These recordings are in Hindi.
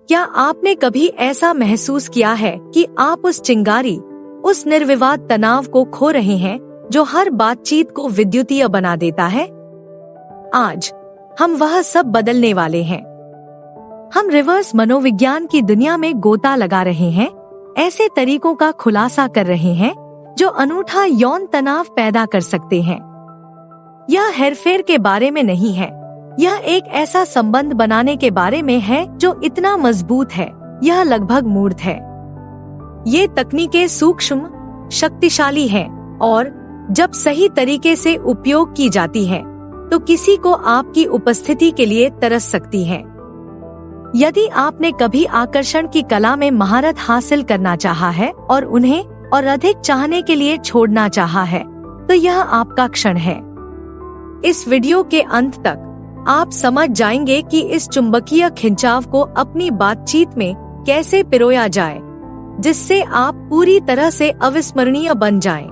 क्या आपने कभी ऐसा महसूस किया है कि आप उस चिंगारी, उस निर्विवाद तनाव को खो रहे हैं जो हर बातचीत को विद्युतीय बना देता है? आज हम वह सब बदलने वाले हैं। हम रिवर्स मनोविज्ञान की दुनिया में गोता लगा रहे हैं, ऐसे तरीकों का खुलासा कर रहे हैं जो अनूठा यौन तनाव पैदा कर सकते हैं। यह हेरफेर के बारे में नहीं है, यह एक ऐसा संबंध बनाने के बारे में है जो इतना मजबूत है, यह लगभग मूर्त है। ये तकनीकें सूक्ष्म, शक्तिशाली हैं और जब सही तरीके से उपयोग की जाती हैं, तो किसी को आपकी उपस्थिति के लिए तरस सकती हैं। यदि आपने कभी आकर्षण की कला में महारत हासिल करना चाहा है और उन्हें और अधिक चाहने के लिए छोड़ना चाहा है, तो यह आपका क्षण है। इस वीडियो के अंत तक आप समझ जाएंगे कि इस चुंबकीय खिंचाव को अपनी बातचीत में कैसे पिरोया जाए, जिससे आप पूरी तरह से अविस्मरणीय बन जाएं।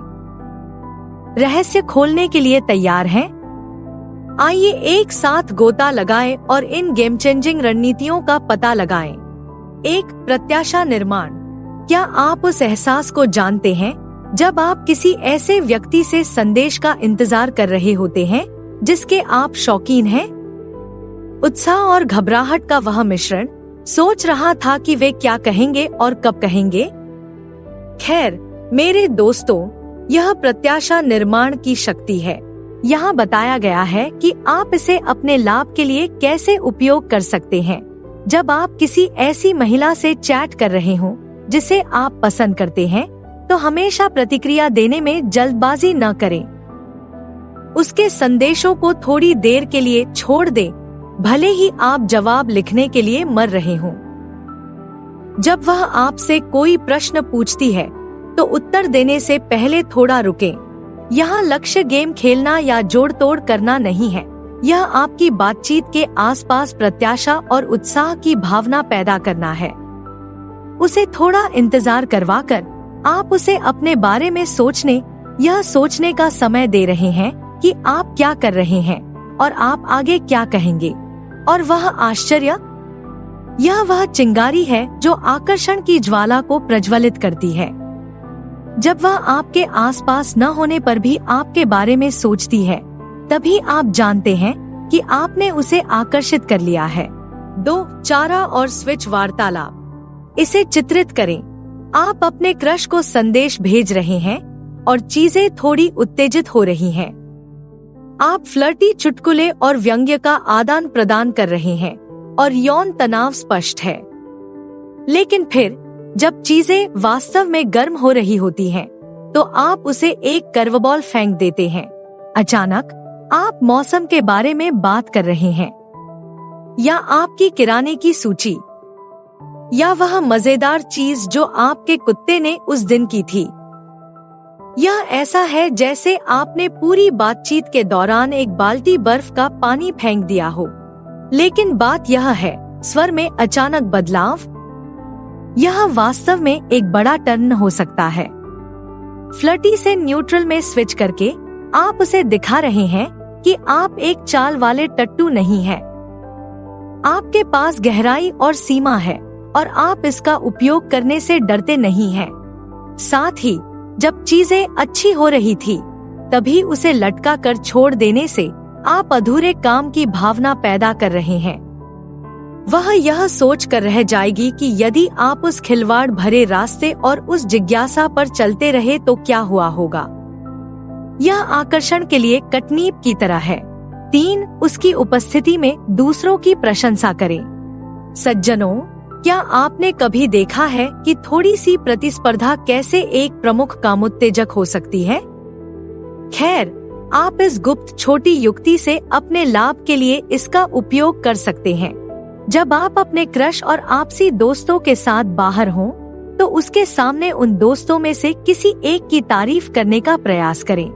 रहस्य खोलने के लिए तैयार हैं? आइए एक साथ गोता लगाएं और इन गेम चेंजिंग रणनीतियों का पता लगाएं। 1. प्रत्याशा निर्माण। क्या आप उस एहसास को जानते हैं जब आप किसी ऐसे व्यक्ति से संदेश का इंतजार कर रहे होते हैं जिसके आप शौकीन हैं? उत्साह और घबराहट का वह मिश्रण, सोच रहा था कि वे क्या कहेंगे और कब कहेंगे। खैर मेरे दोस्तों, यह प्रत्याशा निर्माण की शक्ति है। यहाँ बताया गया है कि आप इसे अपने लाभ के लिए कैसे उपयोग कर सकते हैं। जब आप किसी ऐसी महिला से चैट कर रहे हों जिसे आप पसंद करते हैं, तो हमेशा प्रतिक्रिया देने में जल्दबाजी न करें। उसके संदेशों को थोड़ी देर के लिए छोड़ दें, भले ही आप जवाब लिखने के लिए मर रहे हों। जब वह आपसे कोई प्रश्न पूछती है, तो उत्तर देने से पहले थोड़ा रुकें। यहाँ लक्ष्य गेम खेलना या जोड़ तोड़ करना नहीं है, यह आपकी बातचीत के आसपास प्रत्याशा और उत्साह की भावना पैदा करना है। उसे थोड़ा इंतजार करवाकर आप उसे अपने बारे में यह सोचने का समय दे रहे हैं कि आप क्या कर रहे हैं और आप आगे क्या कहेंगे। और वह आश्चर्य, यह वह चिंगारी है जो आकर्षण की ज्वाला को प्रज्वलित करती है। जब वह आपके आसपास न होने पर भी आपके बारे में सोचती है, तभी आप जानते हैं कि आपने उसे आकर्षित कर लिया है। 2. चारा और स्विच वार्तालाप। इसे चित्रित करें। आप अपने क्रश को संदेश भेज रहे हैं और चीजें थोड़ी उत्तेजित हो रही हैं। आप फ्लर्टी चुटकुले और व्यंग्य का आदान प्रदान कर रहे हैं और यौन तनाव स्पष्ट है। लेकिन फिर जब चीजें वास्तव में गर्म हो रही होती हैं, तो आप उसे एक कर्वबॉल फेंक देते हैं। अचानक आप मौसम के बारे में बात कर रहे हैं, या आपकी किराने की सूची, या वह मजेदार चीज जो आपके कुत्ते ने उस दिन की थी। यह ऐसा है जैसे आपने पूरी बातचीत के दौरान एक बाल्टी बर्फ का पानी फेंक दिया हो। लेकिन बात यह है, स्वर में अचानक बदलाव, यह वास्तव में एक बड़ा टर्न हो सकता है। फ्लर्टी से न्यूट्रल में स्विच करके आप उसे दिखा रहे हैं कि आप एक चाल वाले टट्टू नहीं हैं। आपके पास गहराई और सीमा है और आप इसका उपयोग करने से डरते नहीं हैं। साथ ही जब चीजें अच्छी हो रही थी, तभी उसे लटका कर छोड़ देने से आप अधूरे काम की भावना पैदा कर रहे हैं। वह यह सोच कर रह जाएगी कि यदि आप उस खिलवाड़ भरे रास्ते और उस जिज्ञासा पर चलते रहे तो क्या हुआ होगा। यह आकर्षण के लिए कटनीप की तरह है। 3. उसकी उपस्थिति में दूसरों की प्रशंसा करें। सज्जनों, क्या आपने कभी देखा है कि थोड़ी सी प्रतिस्पर्धा कैसे एक प्रमुख कामोत्तेजक हो सकती है? खैर, आप इस गुप्त छोटी युक्ति से अपने लाभ के लिए इसका उपयोग कर सकते हैं। जब आप अपने क्रश और आपसी दोस्तों के साथ बाहर हों, तो उसके सामने उन दोस्तों में से किसी एक की तारीफ करने का प्रयास करें।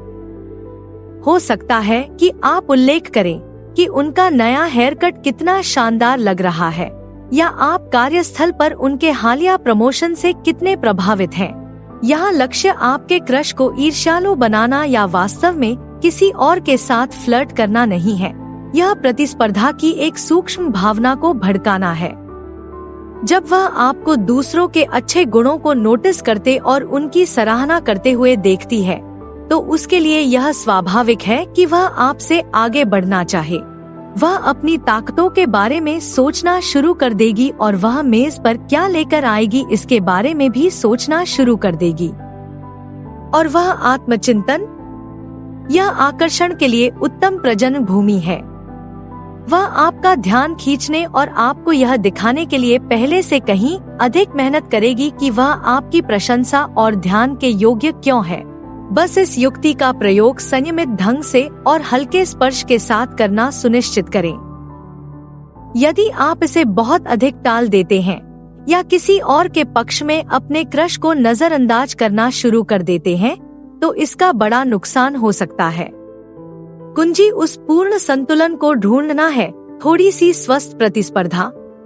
हो सकता है कि आप उल्लेख करें कि उनका नया हेयर कट कितना शानदार लग रहा है, या आप कार्यस्थल पर उनके हालिया प्रमोशन से कितने प्रभावित हैं। यहाँ लक्ष्य आपके क्रश को ईर्ष्यालु बनाना या वास्तव में किसी और के साथ फ्लर्ट करना नहीं है। यह प्रतिस्पर्धा की एक सूक्ष्म भावना को भड़काना है। जब वह आपको दूसरों के अच्छे गुणों को नोटिस करते और उनकी सराहना करते हुए देखती है, तो उसके लिए यह स्वाभाविक है कि वह आपसे आगे बढ़ना चाहे। वह अपनी ताकतों के बारे में सोचना शुरू कर देगी और वह मेज पर क्या लेकर आएगी इसके बारे में भी सोचना शुरू कर देगी। और वह आत्मचिंतन, यह आकर्षण के लिए उत्तम प्रजनन भूमि है। वह आपका ध्यान खींचने और आपको यह दिखाने के लिए पहले से कहीं अधिक मेहनत करेगी कि वह आपकी प्रशंसा और ध्यान के योग्य क्यों है। बस इस युक्ति का प्रयोग संयमित ढंग से और हल्के स्पर्श के साथ करना सुनिश्चित करें। यदि आप इसे बहुत अधिक टाल देते हैं या किसी और के पक्ष में अपने क्रश को नजरअंदाज करना शुरू कर देते हैं, तो इसका बड़ा नुकसान हो सकता है। कुंजी उस पूर्ण संतुलन को ढूंढना है, थोड़ी सी स्वस्थ प्रतिस्पर्धा,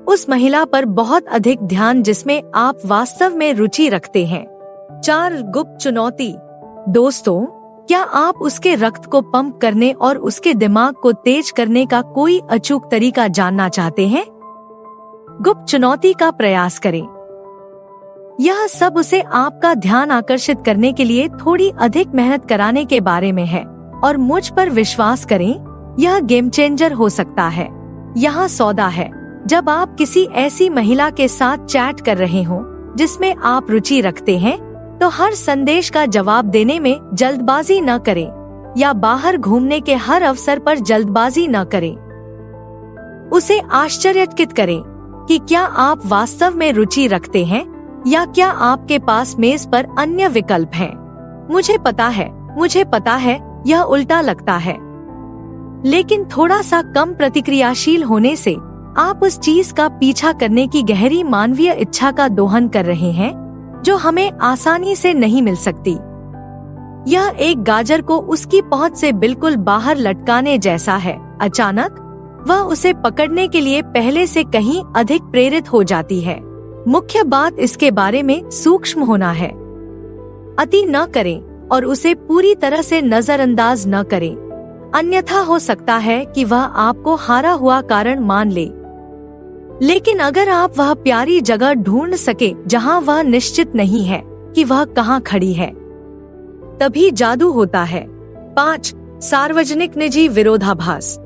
उस महिला पर बहुत अधिक ध्यान जिसमें आप वास्तव में रुचि रखते हैं। 4 गुप्त चुनौती। दोस्तों, क्या आप उसके रक्त को पंप करने और उसके दिमाग को तेज करने का कोई अचूक तरीका जानना चाहते हैं? गुप्त चुनौती का प्रयास करें। यह सब उसे आपका ध्यान आकर्षित करने के लिए थोड़ी अधिक मेहनत कराने के बारे में है, और मुझ पर विश्वास करें, यह गेम चेंजर हो सकता है। यहाँ सौदा है, जब आप किसी ऐसी महिला के साथ चैट कर रहे हो जिसमें आप रुचि रखते हैं, तो हर संदेश का जवाब देने में जल्दबाजी न करें या बाहर घूमने के हर अवसर पर जल्दबाजी न करें। उसे आश्चर्यचकित करें कि क्या आप वास्तव में रुचि रखते हैं या क्या आपके पास मेज पर अन्य विकल्प हैं। मुझे पता है यह उल्टा लगता है, लेकिन थोड़ा सा कम प्रतिक्रियाशील होने से आप उस चीज का पीछा करने की गहरी मानवीय इच्छा का दोहन कर रहे हैं जो हमें आसानी से नहीं मिल सकती। यह एक गाजर को उसकी पहुंच से बिल्कुल बाहर लटकाने जैसा है। अचानक वह उसे पकड़ने के लिए पहले से कहीं अधिक प्रेरित हो जाती है। मुख्य बात इसके बारे में सूक्ष्म होना है। अति न करें और उसे पूरी तरह से नजरअंदाज न करें, अन्यथा हो सकता है कि वह आपको हारा हुआ कारण मान ले। लेकिन अगर आप वह प्यारी जगह ढूंढ सके जहां वह निश्चित नहीं है कि वह कहां खड़ी है, तभी जादू होता है। 5 सार्वजनिक निजी विरोधाभास।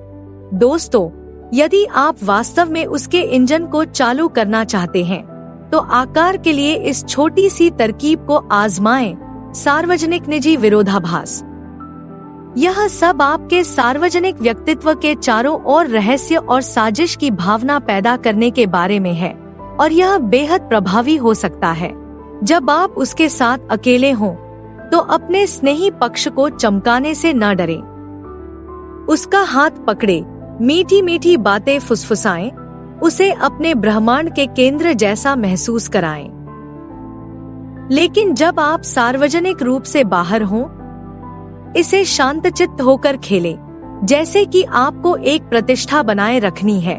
दोस्तों, यदि आप वास्तव में उसके इंजन को चालू करना चाहते हैं, तो आकार के लिए इस छोटी सी तरकीब को आजमाएं। सार्वजनिक निजी विरोधाभास। यह सब आपके सार्वजनिक व्यक्तित्व के चारों ओर रहस्य और साजिश की भावना पैदा करने के बारे में है, और यह बेहद प्रभावी हो सकता है। जब आप उसके साथ अकेले हों, तो अपने स्नेही पक्ष को चमकाने से न डरें। उसका हाथ पकड़े, मीठी मीठी बातें फुसफुसाएं, उसे अपने ब्रह्मांड के केंद्र जैसा महसूस कराएं। लेकिन जब आप सार्वजनिक रूप से बाहर हों, इसे शांतचित्त होकर खेलें, जैसे कि आपको एक प्रतिष्ठा बनाए रखनी है।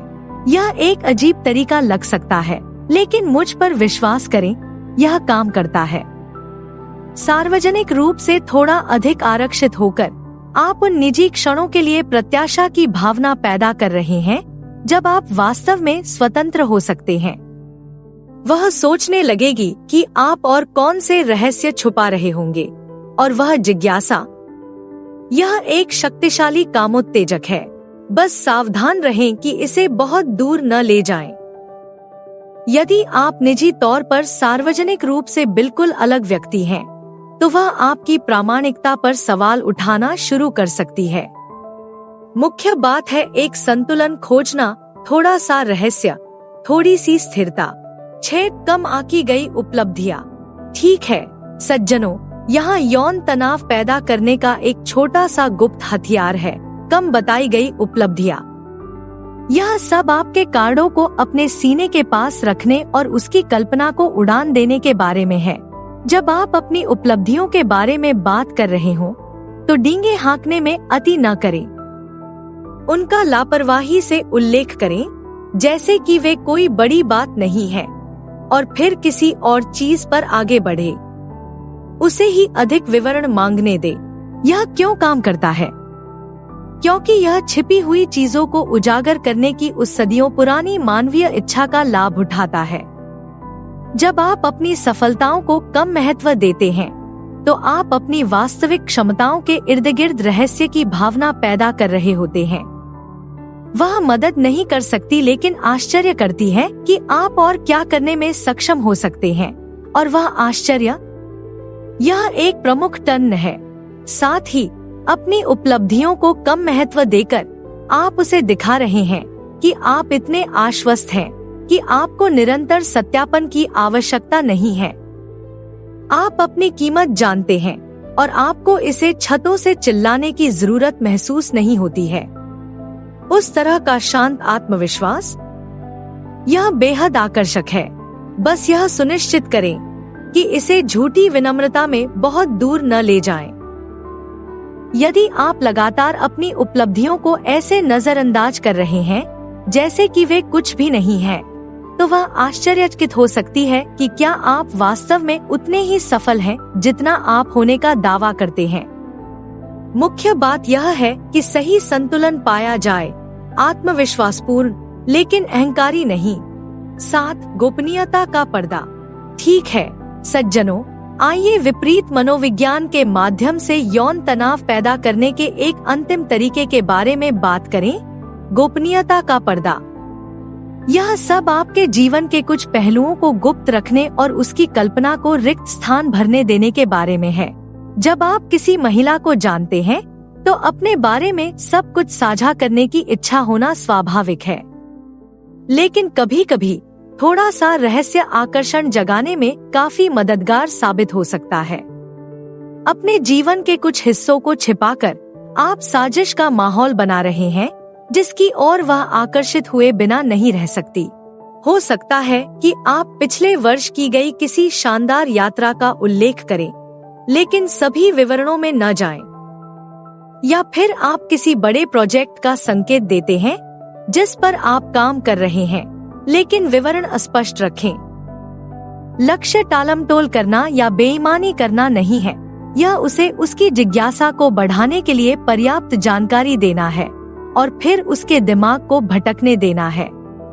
यह एक अजीब तरीका लग सकता है, लेकिन मुझ पर विश्वास करें, यह काम करता है। सार्वजनिक रूप से थोड़ा अधिक आरक्षित होकर आप उन निजी क्षणों के लिए प्रत्याशा की भावना पैदा कर रहे हैं जब आप वास्तव में स्वतंत्र हो सकते हैं। वह सोचने लगेगी कि आप और कौन से रहस्य छुपा रहे होंगे, और वह जिज्ञासा, यह एक शक्तिशाली कामोत्तेजक है। बस सावधान रहें कि इसे बहुत दूर न ले जाएं। यदि आप निजी तौर पर सार्वजनिक रूप से बिल्कुल अलग व्यक्ति हैं, तो वह आपकी प्रामाणिकता पर सवाल उठाना शुरू कर सकती है। मुख्य बात है एक संतुलन खोजना, थोड़ा सा रहस्य, थोड़ी सी स्थिरता। 6 कम आंकी गई उपलब्धियां। ठीक है सज्जनों, यहाँ यौन तनाव पैदा करने का एक छोटा सा गुप्त हथियार है, कम बताई गई उपलब्धियां। यह सब आपके कार्डों को अपने सीने के पास रखने और उसकी कल्पना को उड़ान देने के बारे में है। जब आप अपनी उपलब्धियों के बारे में बात कर रहे हो, तो डींगे हाँकने में अति न करें। उनका लापरवाही से उल्लेख करें, जैसे कि वे कोई बड़ी बात नहीं है, और फिर किसी और चीज पर आगे बढ़े। उसे ही अधिक विवरण मांगने दे। यह क्यों काम करता है? क्योंकि यह छिपी हुई चीजों को उजागर करने की उस सदियों पुरानी मानवीय इच्छा का लाभ उठाता है। जब आप अपनी सफलताओं को कम महत्व देते हैं तो आप अपनी वास्तविक क्षमताओं के इर्द गिर्द रहस्य की भावना पैदा कर रहे होते हैं। वह मदद नहीं कर सकती लेकिन आश्चर्य करती है कि आप और क्या करने में सक्षम हो सकते हैं, और वह आश्चर्य यह एक प्रमुख टर्न है। साथ ही अपनी उपलब्धियों को कम महत्व देकर आप उसे दिखा रहे हैं कि आप इतने आश्वस्त हैं कि आपको निरंतर सत्यापन की आवश्यकता नहीं है। आप अपनी कीमत जानते हैं और आपको इसे छतों से चिल्लाने की जरूरत महसूस नहीं होती है। उस तरह का शांत आत्मविश्वास, यह बेहद आकर्षक है। बस यह सुनिश्चित करें कि इसे झूठी विनम्रता में बहुत दूर न ले जाएं। यदि आप लगातार अपनी उपलब्धियों को ऐसे नजरअंदाज कर रहे हैं जैसे कि वे कुछ भी नहीं है, तो वह आश्चर्यचकित हो सकती है कि क्या आप वास्तव में उतने ही सफल हैं जितना आप होने का दावा करते हैं। मुख्य बात यह है कि सही संतुलन पाया जाए, आत्मविश्वासपूर्ण लेकिन अहंकारी नहीं। 7. गोपनीयता का पर्दा। ठीक है सज्जनों, आइए विपरीत मनोविज्ञान के माध्यम से यौन तनाव पैदा करने के एक अंतिम तरीके के बारे में बात करें, गोपनीयता का पर्दा। यह सब आपके जीवन के कुछ पहलुओं को गुप्त रखने और उसकी कल्पना को रिक्त स्थान भरने देने के बारे में है। जब आप किसी महिला को जानते हैं तो अपने बारे में सब कुछ साझा करने की इच्छा होना स्वाभाविक है, लेकिन कभी कभी थोड़ा सा रहस्य आकर्षण जगाने में काफी मददगार साबित हो सकता है। अपने जीवन के कुछ हिस्सों को छिपाकर आप साजिश का माहौल बना रहे हैं जिसकी ओर वह आकर्षित हुए बिना नहीं रह सकती। हो सकता है कि आप पिछले वर्ष की गई किसी शानदार यात्रा का उल्लेख करें, लेकिन सभी विवरणों में न जाएं। या फिर आप किसी बड़े प्रोजेक्ट का संकेत देते हैं जिस पर आप काम कर रहे हैं, लेकिन विवरण अस्पष्ट रखें। लक्ष्य टालमटोल करना या बेईमानी करना नहीं है, यह उसे उसकी जिज्ञासा को बढ़ाने के लिए पर्याप्त जानकारी देना है और फिर उसके दिमाग को भटकने देना है।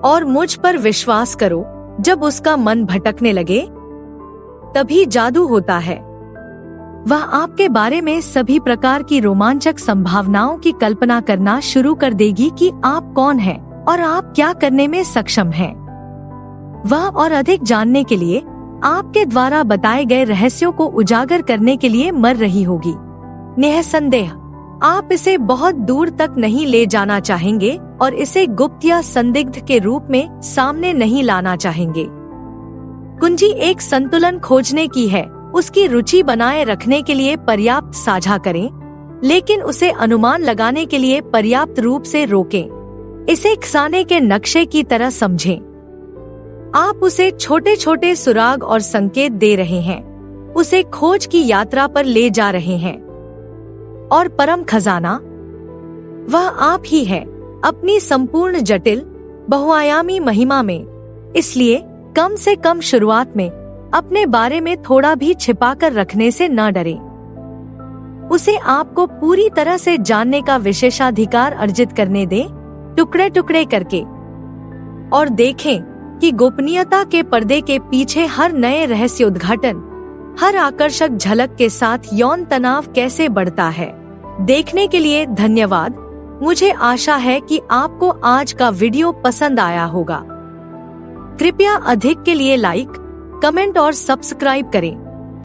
और मुझ पर विश्वास करो, जब उसका मन भटकने लगे तभी जादू होता है। वह आपके बारे में सभी प्रकार की रोमांचक संभावनाओं की कल्पना करना शुरू कर देगी कि आप कौन हैं और आप क्या करने में सक्षम हैं। वह और अधिक जानने के लिए आपके द्वारा बताए गए रहस्यों को उजागर करने के लिए मर रही होगी। निःसंदेह आप इसे बहुत दूर तक नहीं ले जाना चाहेंगे और इसे गुप्त या संदिग्ध के रूप में सामने नहीं लाना चाहेंगे। कुंजी एक संतुलन खोजने की है। उसकी रुचि बनाए रखने के लिए पर्याप्त साझा करें, लेकिन उसे अनुमान लगाने के लिए पर्याप्त रूप से रोकें। इसे खसाने के नक्शे की तरह समझें। आप उसे छोटे छोटे सुराग और संकेत दे रहे हैं, उसे खोज की यात्रा पर ले जा रहे हैं। और परम खजाना वह आप ही है, अपनी संपूर्ण जटिल बहुआयामी महिमा में। इसलिए कम से कम शुरुआत में अपने बारे में थोड़ा भी छिपाकर रखने से न डरें। उसे आपको पूरी तरह से जानने का विशेषाधिकार अर्जित करने दें, टुकड़े टुकड़े करके, और देखें कि गोपनीयता के पर्दे के पीछे हर नए रहस्य उद्घाटन, हर आकर्षक झलक के साथ यौन तनाव कैसे बढ़ता है। देखने के लिए धन्यवाद। मुझे आशा है कि आपको आज का वीडियो पसंद आया होगा। कृपया अधिक के लिए लाइक, कमेंट और सब्सक्राइब करें।